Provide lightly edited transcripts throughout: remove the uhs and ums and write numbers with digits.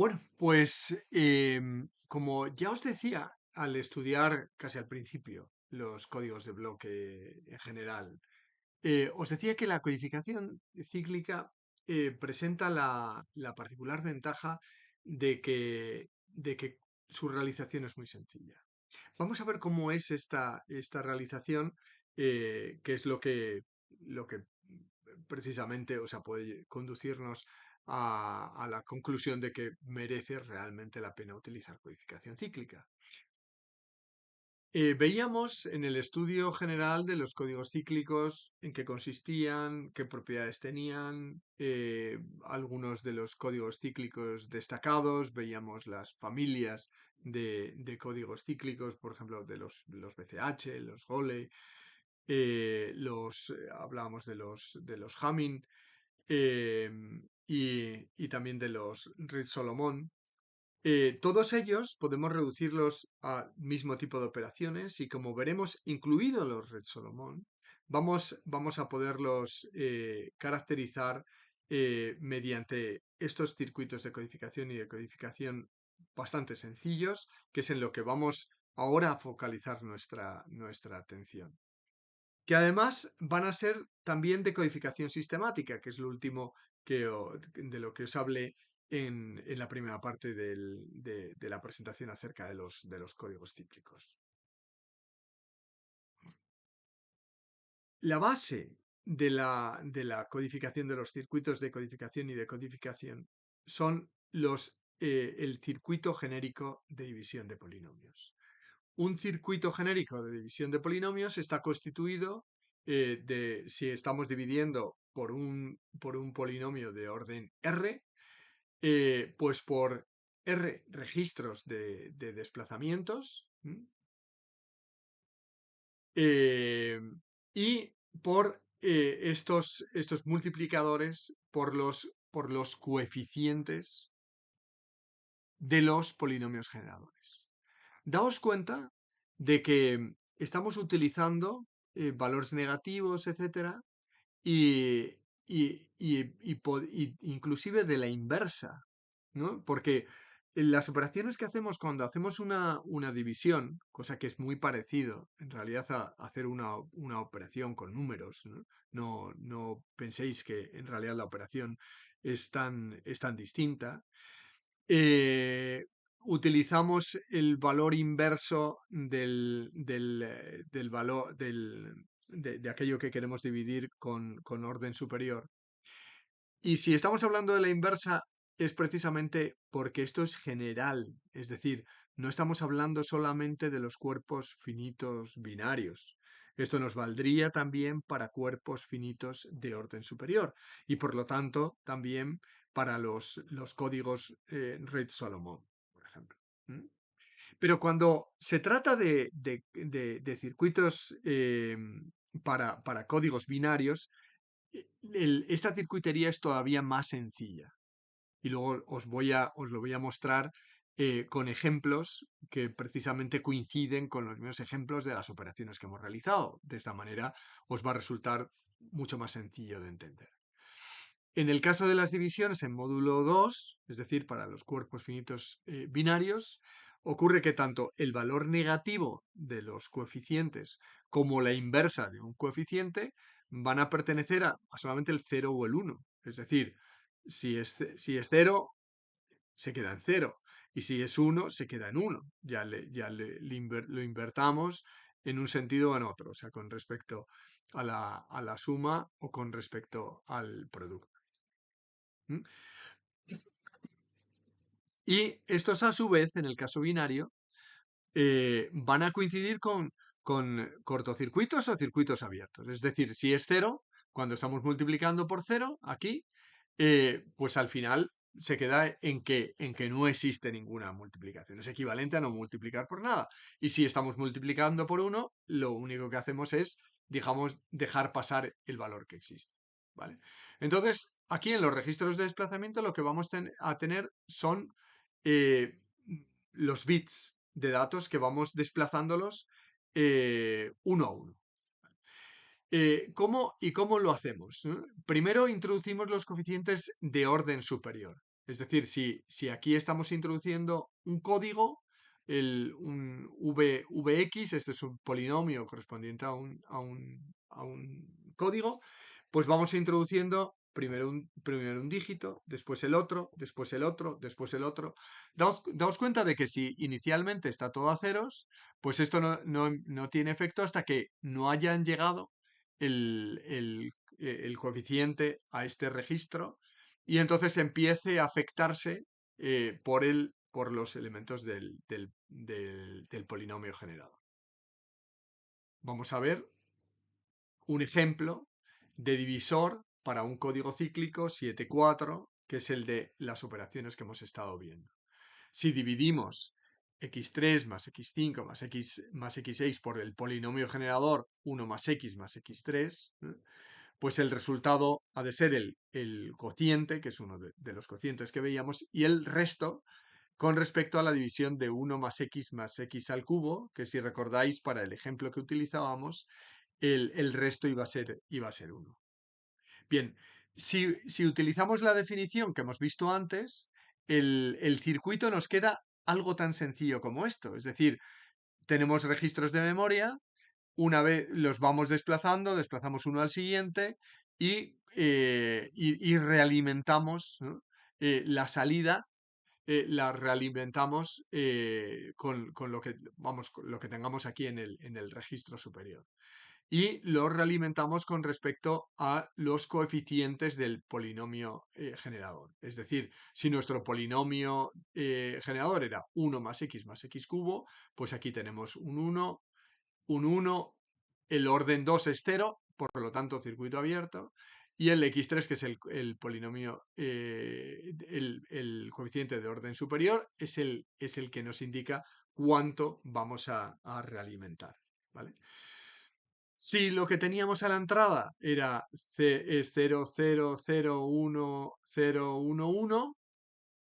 Bueno, pues como ya os decía al estudiar casi al principio los códigos de bloque en general, os decía que la codificación cíclica presenta la particular ventaja de que su realización es muy sencilla. Vamos a ver cómo es esta realización, que es lo que precisamente, o sea, puede conducirnos a la conclusión de que merece realmente la pena utilizar codificación cíclica. Veíamos en el estudio general de los códigos cíclicos en qué consistían, qué propiedades tenían, algunos de los códigos cíclicos destacados, veíamos las familias de códigos cíclicos, por ejemplo, de los BCH, los Gole, hablábamos de los Hamming, y también de los Reed-Solomon. Todos ellos podemos reducirlos al mismo tipo de operaciones y, como veremos, incluidos los Red Solomon, vamos a poderlos caracterizar mediante estos circuitos de codificación y de codificación bastante sencillos, que es en lo que vamos ahora a focalizar nuestra atención. Que además van a ser también de codificación sistemática, que es lo último de lo que os hablé en la primera parte de la presentación acerca de los códigos cíclicos. La base de la codificación de los circuitos de codificación y de codificación son el circuito genérico de división de polinomios. Un circuito genérico de división de polinomios está constituido si estamos dividiendo por un polinomio de orden R, pues por R registros de desplazamientos, eh, y por estos multiplicadores por los coeficientes de los polinomios generadores. Daos cuenta de que estamos utilizando valores negativos, etcétera, y inclusive de la inversa, ¿no? Porque las operaciones que hacemos cuando hacemos una división, cosa que es muy parecido en realidad a hacer una operación con números, ¿no? No penséis que en realidad la operación es tan distinta. Utilizamos el valor inverso del valor de aquello que queremos dividir con orden superior. Y si estamos hablando de la inversa, es precisamente porque esto es general, es decir, no estamos hablando solamente de los cuerpos finitos binarios. Esto nos valdría también para cuerpos finitos de orden superior y, por lo tanto, también para los códigos Reed-Solomon, por ejemplo. Pero cuando se trata de circuitos para códigos binarios, esta circuitería es todavía más sencilla. Y luego os lo voy a mostrar con ejemplos que precisamente coinciden con los mismos ejemplos de las operaciones que hemos realizado. De esta manera os va a resultar mucho más sencillo de entender. En el caso de las divisiones en módulo 2, es decir, para los cuerpos finitos binarios, ocurre que tanto el valor negativo de los coeficientes como la inversa de un coeficiente van a pertenecer a solamente el 0 o el 1. Es decir, si es 0, se queda en 0. Y si es 1, se queda en 1. Lo invertamos en un sentido o en otro, o sea, con respecto a la suma o con respecto al producto. ¿Mm? Y estos, a su vez, en el caso binario, van a coincidir con cortocircuitos o circuitos abiertos. Es decir, si es 0, cuando estamos multiplicando por 0, aquí, pues al final se queda en que no existe ninguna multiplicación. Es equivalente a no multiplicar por nada. Y si estamos multiplicando por 1, lo único que hacemos es, digamos, dejar pasar el valor que existe. ¿Vale? Entonces, aquí en los registros de desplazamiento lo que vamos a tener son eh, los bits de datos que vamos desplazándolos uno a uno. ¿Cómo lo hacemos? Primero introducimos los coeficientes de orden superior, Es decir, si aquí estamos introduciendo un código, un Vx, este es un polinomio correspondiente a un código, pues vamos introduciendo primero un dígito, después el otro, después el otro, después el otro. Daos cuenta de que si inicialmente está todo a ceros, pues esto no tiene efecto hasta que no hayan llegado el coeficiente a este registro y entonces empiece a afectarse por los elementos del polinomio generado. Vamos a ver un ejemplo de divisor para un código cíclico 7,4, que es el de las operaciones que hemos estado viendo. Si dividimos x3 más x5 más x6 por el polinomio generador 1 más x3, pues el resultado ha de ser el cociente, que es uno de los cocientes que veíamos, y el resto con respecto a la división de 1 más x al cubo, que si recordáis para el ejemplo que utilizábamos, el resto iba a ser 1. Bien, si utilizamos la definición que hemos visto antes, el circuito nos queda algo tan sencillo como esto. Es decir, tenemos registros de memoria, una vez los vamos desplazamos uno al siguiente y realimentamos, ¿no? La salida la realimentamos con lo que tengamos aquí en el registro superior. Y lo realimentamos con respecto a los coeficientes del polinomio generador. Es decir, si nuestro polinomio generador era 1 más x cubo, pues aquí tenemos un 1, el orden 2 es 0, por lo tanto circuito abierto, y el x3, que es el polinomio, el coeficiente de orden superior, es el que nos indica cuánto vamos a realimentar, ¿vale? Si lo que teníamos a la entrada es 0, 0, 0, 1, 0, 1, 1,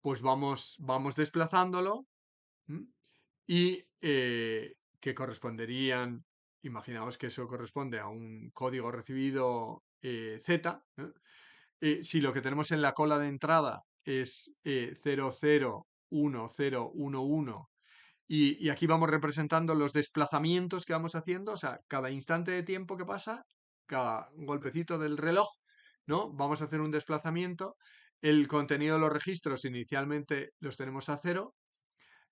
pues vamos desplazándolo, ¿m? Y que corresponderían, imaginaos que eso corresponde a un código recibido Z, ¿eh? Si lo que tenemos en la cola de entrada es 0, 0, 1, 0, 1, 1, y aquí vamos representando los desplazamientos que vamos haciendo, o sea, cada instante de tiempo que pasa, cada golpecito del reloj, ¿no? Vamos a hacer un desplazamiento. El contenido de los registros inicialmente los tenemos a 0.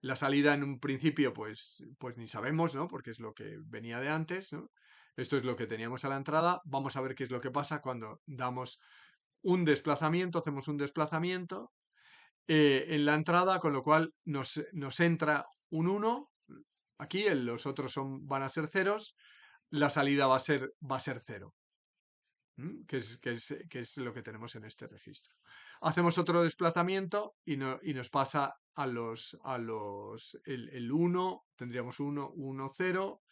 La salida en un principio, pues ni sabemos, ¿no? Porque es lo que venía de antes, ¿no? Esto es lo que teníamos a la entrada. Vamos a ver qué es lo que pasa cuando damos un desplazamiento, hacemos un desplazamiento en la entrada, con lo cual nos entra un 1. Aquí los otros van a ser ceros. La salida va a ser 0. Que es lo que tenemos en este registro. Hacemos otro desplazamiento y nos pasa el 1, tendríamos 1, 1, 0,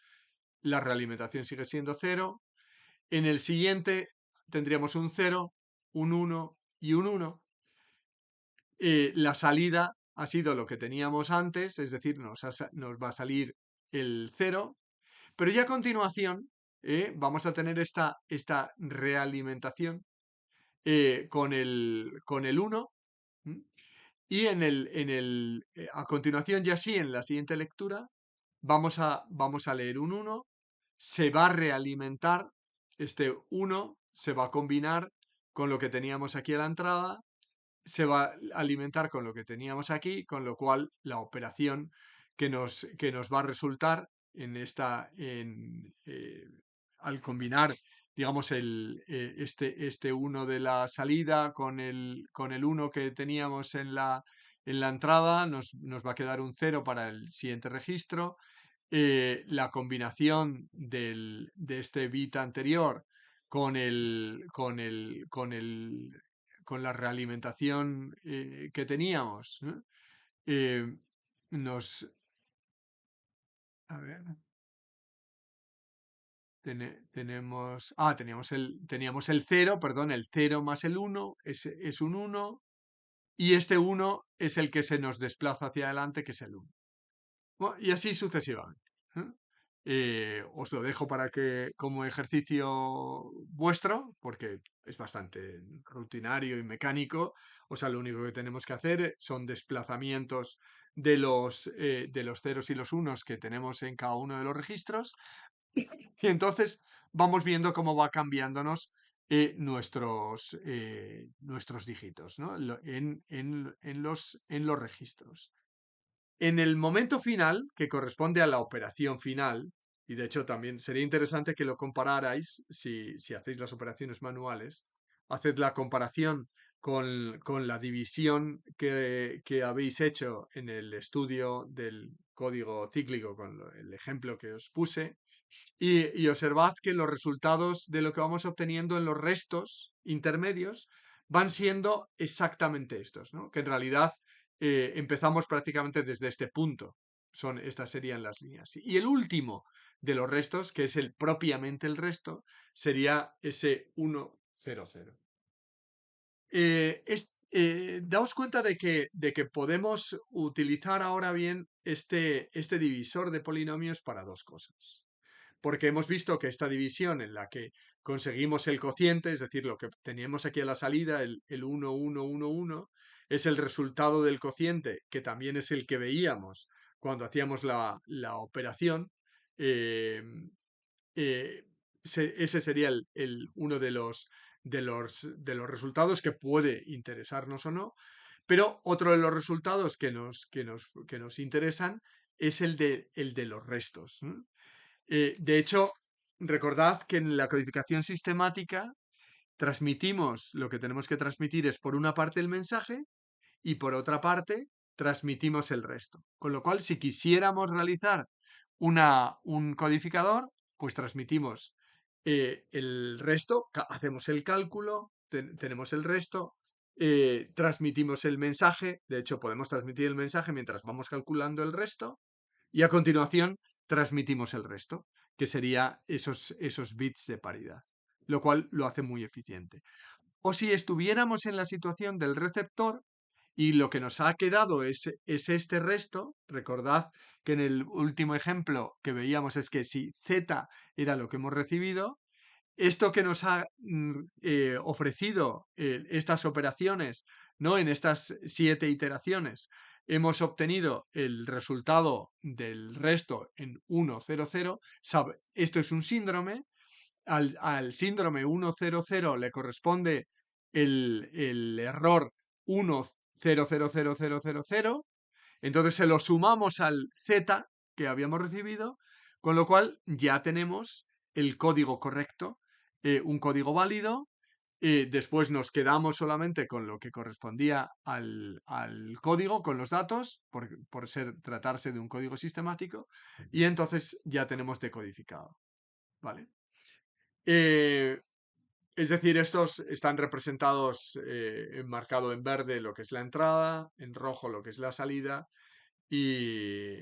la realimentación sigue siendo 0, en el siguiente tendríamos un 0, un 1 y un 1. La salida ha sido lo que teníamos antes, es decir, nos va a salir el 0, pero ya a continuación vamos a tener esta realimentación con el 1. Y a continuación, ya sí, en la siguiente lectura, vamos a leer un 1, se va a realimentar, este 1 se va a combinar con lo que teníamos aquí a la entrada, se va a alimentar con lo que teníamos aquí, con lo cual la operación que nos va a resultar al combinar, digamos, este 1 de la salida con el 1 que teníamos en la entrada, nos va a quedar un 0 para el siguiente registro. La combinación de este bit anterior con la realimentación que teníamos, ¿no? Eh, nos... A ver, teníamos el 0, perdón, el 0 más el 1 es un 1, y este 1 es el que se nos desplaza hacia adelante, que es el 1. Bueno, y así sucesivamente, ¿eh? Os lo dejo para que como ejercicio vuestro, porque es bastante rutinario y mecánico. O sea, lo único que tenemos que hacer son desplazamientos de los ceros y los unos que tenemos en cada uno de los registros. Y entonces vamos viendo cómo va cambiándonos nuestros dígitos, ¿no? En los registros. En el momento final, que corresponde a la operación final, y de hecho también sería interesante que lo compararais si hacéis las operaciones manuales, haced la comparación con la división que habéis hecho en el estudio del código cíclico, con el ejemplo que os puse, y observad que los resultados de lo que vamos obteniendo en los restos intermedios van siendo exactamente estos, ¿no? Que en realidad empezamos prácticamente desde este punto. Estas serían las líneas. Y el último de los restos, que es propiamente el resto, sería ese 1, 0, 0. Daos cuenta de que podemos utilizar ahora bien este divisor de polinomios para dos cosas, porque hemos visto que esta división en la que conseguimos el cociente, es decir, lo que teníamos aquí a la salida, el 1, 1, 1, 1, es el resultado del cociente, que también es el que veíamos cuando hacíamos la operación. eh, eh, Ese sería uno de los resultados que puede interesarnos o no, pero otro de los resultados que nos interesan es el de los restos, ¿no? De hecho, recordad que en la codificación sistemática transmitimos, lo que tenemos que transmitir es por una parte el mensaje y por otra parte transmitimos el resto. Con lo cual, si quisiéramos realizar un codificador, pues transmitimos el resto, hacemos el cálculo, tenemos el resto, transmitimos el mensaje, de hecho podemos transmitir el mensaje mientras vamos calculando el resto, y a continuación transmitimos el resto, que sería esos bits de paridad, lo cual lo hace muy eficiente. O si estuviéramos en la situación del receptor y lo que nos ha quedado es este resto, recordad que en el último ejemplo que veíamos es que si z era lo que hemos recibido, esto que nos ha ofrecido estas operaciones, ¿no? En estas 7 iteraciones, hemos obtenido el resultado del resto en 1, 0, 0. Esto es un síndrome. Al síndrome 1, 0, 0 le corresponde el error 1, 0, 0, 0, 0, 0, 0. Entonces se lo sumamos al z que habíamos recibido, con lo cual ya tenemos el código correcto, un código válido. Después nos quedamos solamente con lo que correspondía al código, con los datos, por tratarse de un código sistemático, y entonces ya tenemos decodificado. ¿Vale? Eh, es decir, estos están representados, marcado en verde lo que es la entrada, en rojo lo que es la salida, y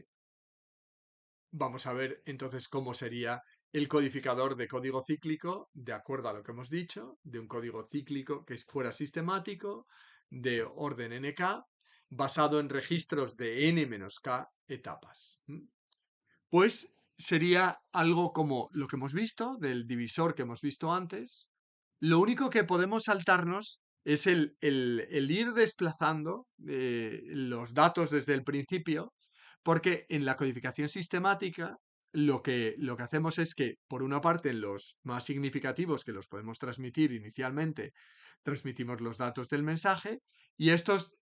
vamos a ver entonces cómo sería el codificador de código cíclico, de acuerdo a lo que hemos dicho, de un código cíclico que fuera sistemático, de orden NK, basado en registros de n-k etapas. Pues sería algo como lo que hemos visto, del divisor que hemos visto antes. Lo único que podemos saltarnos es el ir desplazando los datos desde el principio, porque en la codificación sistemática lo que hacemos es que, por una parte, en los más significativos, que los podemos transmitir inicialmente, transmitimos los datos del mensaje, y estos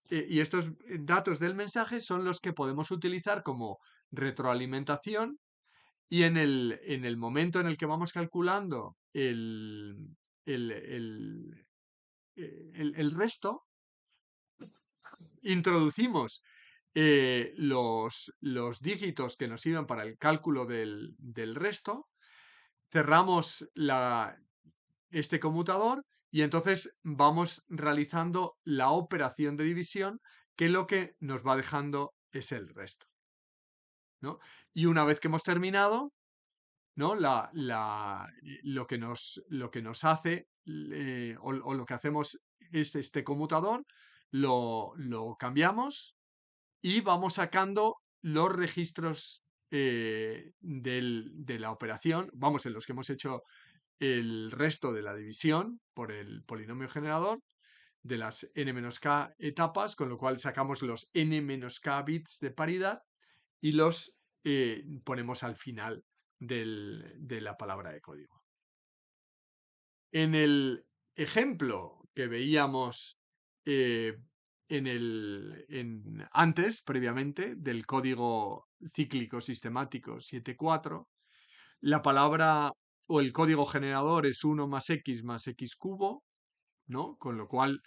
datos del mensaje son los que podemos utilizar como retroalimentación, y en el momento en el que vamos calculando el, el- el resto, introducimos los dígitos que nos sirven para el cálculo del resto, cerramos este conmutador y entonces vamos realizando la operación de división, que lo que nos va dejando es el resto, ¿no? Y una vez que hemos terminado, ¿no? Lo que nos hace, o lo que hacemos es este conmutador, lo cambiamos y vamos sacando los registros de la operación, vamos, en los que hemos hecho el resto de la división por el polinomio generador de las n-k etapas, con lo cual sacamos los n-k bits de paridad y los ponemos al final de la palabra de código. En el ejemplo que veíamos antes, previamente, del código cíclico sistemático 7.4, la palabra o el código generador es 1 más x cubo, ¿no? Con lo cual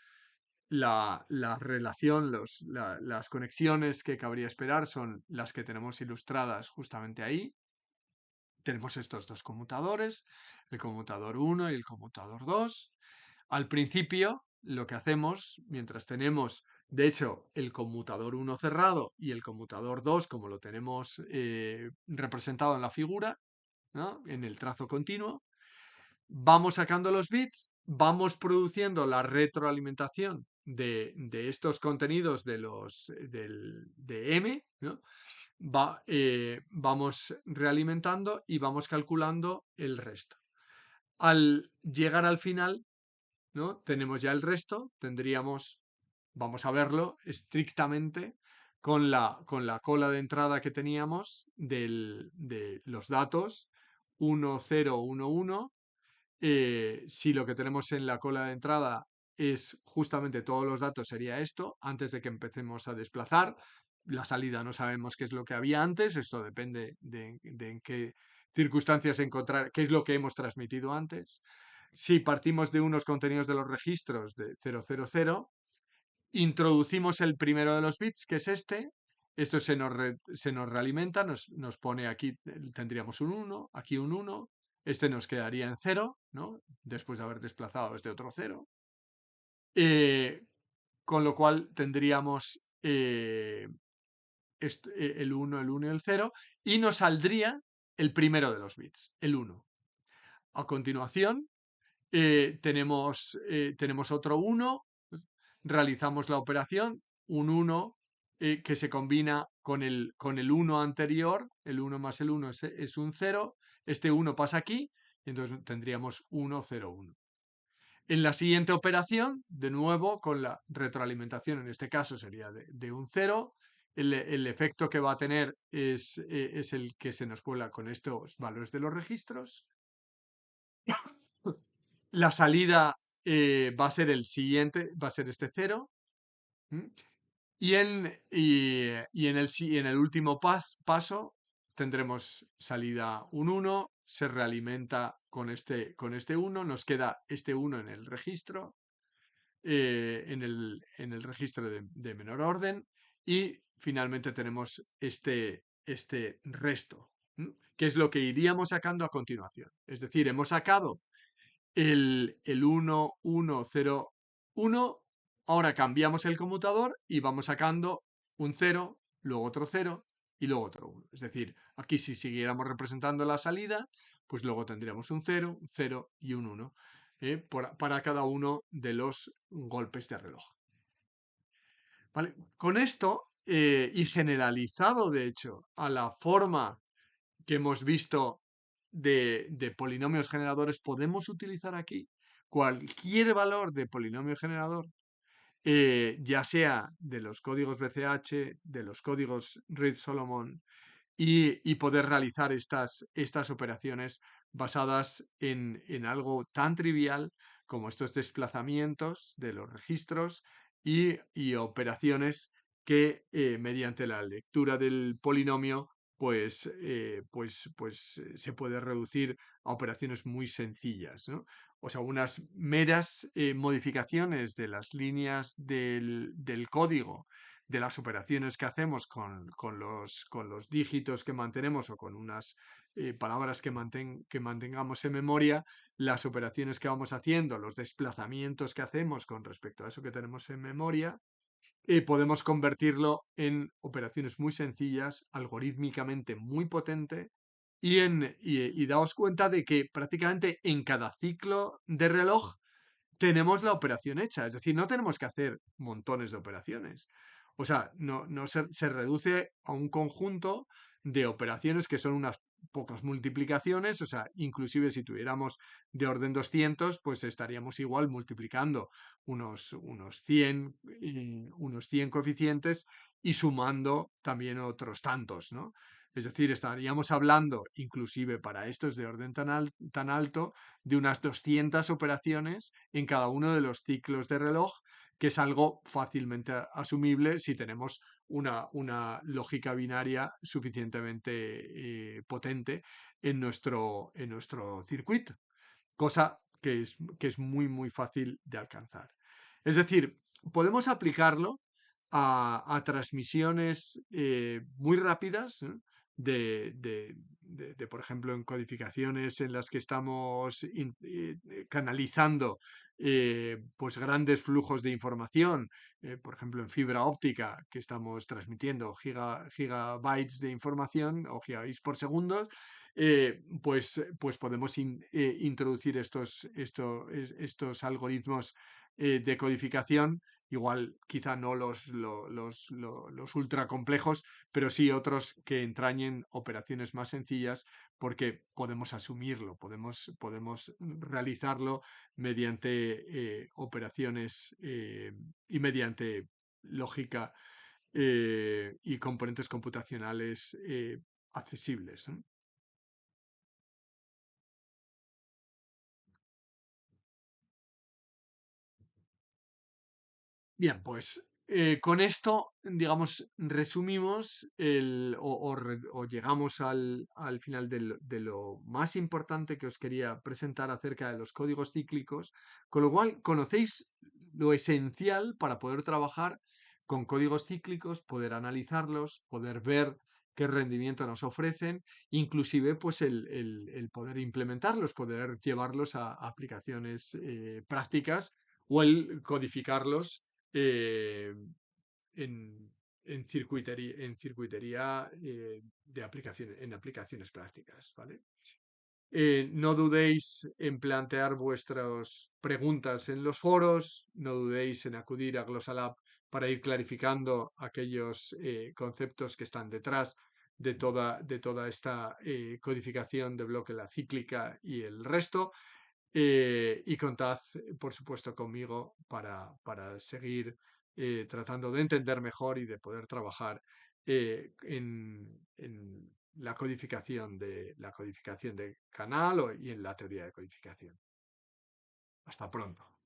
la relación, las conexiones que cabría esperar son las que tenemos ilustradas justamente ahí. Tenemos estos dos conmutadores, el conmutador 1 y el conmutador 2. Al principio, lo que hacemos, mientras tenemos, de hecho, el conmutador 1 cerrado y el conmutador 2, como lo tenemos representado en la figura, ¿no? En el trazo continuo, vamos sacando los bits, vamos produciendo la retroalimentación de estos contenidos de M, ¿no? Vamos realimentando y vamos calculando el resto. Al llegar al final, ¿no? Tenemos ya el resto, vamos a verlo estrictamente con la cola de entrada que teníamos de los datos 1, 0, 1, 1. Si lo que tenemos en la cola de entrada es justamente todos los datos, sería esto, antes de que empecemos a desplazar. La salida no sabemos qué es lo que había antes, esto depende de en qué circunstancias encontrar, qué es lo que hemos transmitido antes. Si partimos de unos contenidos de los registros de 000, introducimos el primero de los bits, que es este. Esto se nos realimenta, nos pone aquí, tendríamos un 1, aquí un 1. Este nos quedaría en 0, ¿no? Después de haber desplazado este otro 0. Con lo cual tendríamos el 1, el 1 y el 0. Y nos saldría el primero de los bits, el 1. A continuación, tenemos otro 1, realizamos la operación, un 1 que se combina con el 1 anterior, el 1 más el 1 es un 0, este 1 pasa aquí, y entonces tendríamos 1, 0, 1. En la siguiente operación, de nuevo, con la retroalimentación, en este caso sería de un 0, el efecto que va a tener es el que se nos vuela con estos valores de los registros. La salida va a ser el siguiente, va a ser este 0. Y en el último paso tendremos salida un 1, se realimenta con este 1, nos queda este 1 en el registro, en el registro de menor orden, y finalmente tenemos este resto, que es lo que iríamos sacando a continuación. Es decir, hemos sacado el 1, 1, 0, 1. Ahora cambiamos el conmutador y vamos sacando un 0, luego otro 0 y luego otro 1. Es decir, aquí si siguiéramos representando la salida, pues luego tendríamos un 0, un 0 y un 1 para cada uno de los golpes de reloj. ¿Vale? Con esto, y generalizado de hecho a la forma que hemos visto de polinomios generadores, podemos utilizar aquí cualquier valor de polinomio generador, ya sea de los códigos BCH, de los códigos Reed-Solomon, y poder realizar estas operaciones basadas en algo tan trivial como estos desplazamientos de los registros y operaciones que mediante la lectura del polinomio se puede reducir a operaciones muy sencillas, ¿no? O sea, unas meras modificaciones de las líneas del código, de las operaciones que hacemos con los dígitos que mantenemos o con unas palabras que mantengamos en memoria, las operaciones que vamos haciendo, los desplazamientos que hacemos con respecto a eso que tenemos en memoria, podemos convertirlo en operaciones muy sencillas, algorítmicamente muy potente, y daos cuenta de que prácticamente en cada ciclo de reloj tenemos la operación hecha, es decir, no tenemos que hacer montones de operaciones. O sea, no se reduce a un conjunto de operaciones que son unas pocas multiplicaciones, o sea, inclusive si tuviéramos de orden 200, pues estaríamos igual multiplicando unos 100, unos 100 coeficientes y sumando también otros tantos, ¿no? Es decir, estaríamos hablando, inclusive para estos de orden tan alto, de unas 200 operaciones en cada uno de los ciclos de reloj, que es algo fácilmente asumible si tenemos una lógica binaria suficientemente potente en nuestro circuito, cosa que es muy, muy fácil de alcanzar. Es decir, podemos aplicarlo a transmisiones muy rápidas, ¿no? Por ejemplo, en codificaciones en las que estamos canalizando pues grandes flujos de información, por ejemplo, en fibra óptica, que estamos transmitiendo gigabytes de información o gigabytes por segundo, pues podemos introducir estos algoritmos de codificación, igual quizá no los ultra complejos, pero sí otros que entrañen operaciones más sencillas, porque podemos asumirlo, podemos realizarlo mediante operaciones y mediante lógica y componentes computacionales accesibles, ¿no? Bien, pues con esto, digamos, resumimos o llegamos al final de lo más importante que os quería presentar acerca de los códigos cíclicos, con lo cual conocéis lo esencial para poder trabajar con códigos cíclicos, poder analizarlos, poder ver qué rendimiento nos ofrecen, inclusive pues el poder implementarlos, poder llevarlos a aplicaciones prácticas o el codificarlos eh, en circuitería de en aplicaciones prácticas, ¿vale? No dudéis en plantear vuestras preguntas en los foros, no dudéis en acudir a Glossalab para ir clarificando aquellos conceptos que están detrás de toda esta codificación de bloque, la cíclica y el resto. Y contad, por supuesto, conmigo para seguir tratando de entender mejor y de poder trabajar en la codificación de canal y en la teoría de codificación. Hasta pronto.